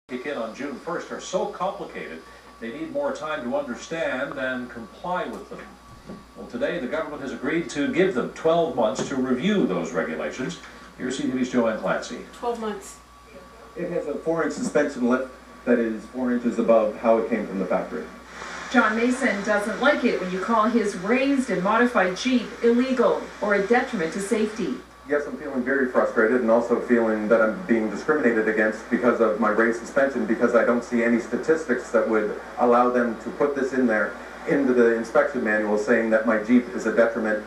kick in on June 1st are so complicated, they need more time to understand and comply with them. Well, today the government has agreed to give them 12 months to review those regulations. Here's CTV's Joanne Clancy. 12 months. It has a 4-inch suspension lift that is 4 inches above how it came from the factory. John Mason doesn't like it when you call his raised and modified Jeep illegal or a detriment to safety. Yes, I'm feeling very frustrated and also feeling that I'm being discriminated against because of my raised suspension, because I don't see any statistics that would allow them to put this in there into the inspection manual saying that my Jeep is a detriment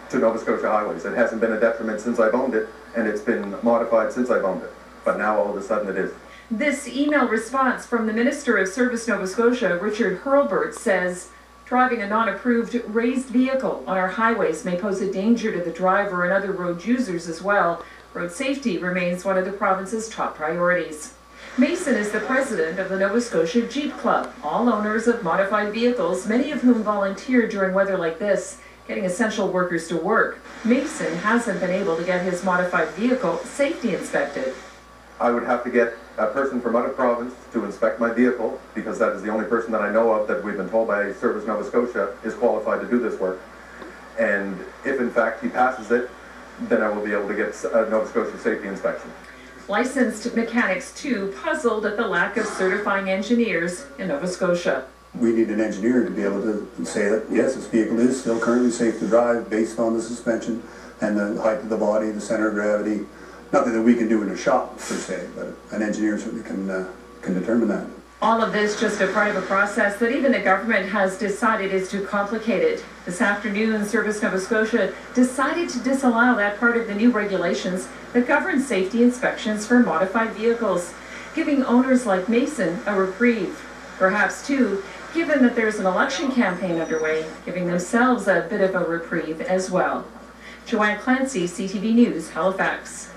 to Nova Scotia highways. It hasn't been a detriment since I've owned it, and it's been modified since I've owned it. But now all of a sudden it is. This email response from the Minister of Service Nova Scotia, Richard Hurlbert, says driving a non-approved raised vehicle on our highways may pose a danger to the driver and other road users as well. Road safety remains one of the province's top priorities. Mason is the president of the Nova Scotia Jeep Club, all owners of modified vehicles, many of whom volunteer during weather like this, getting essential workers to work. Mason hasn't been able to get his modified vehicle safety inspected. I would have to get a person from out of province to inspect my vehicle, because that is the only person that I know of that we've been told by Service Nova Scotia is qualified to do this work. And if in fact he passes it, then I will be able to get a Nova Scotia safety inspection. Licensed mechanics, too, puzzled at the lack of certifying engineers in Nova Scotia. We need an engineer to be able to say that, yes, this vehicle is still currently safe to drive based on the suspension and the height of the body, the center of gravity. Nothing that we can do in a shop, per se, but an engineer certainly can determine that. All of this just a part of a process that even the government has decided is too complicated. This afternoon, Service Nova Scotia decided to disallow that part of the new regulations that govern safety inspections for modified vehicles, giving owners like Mason a reprieve. Perhaps, too, given that there's an election campaign underway, giving themselves a bit of a reprieve as well. Joanne Clancy, CTV News, Halifax.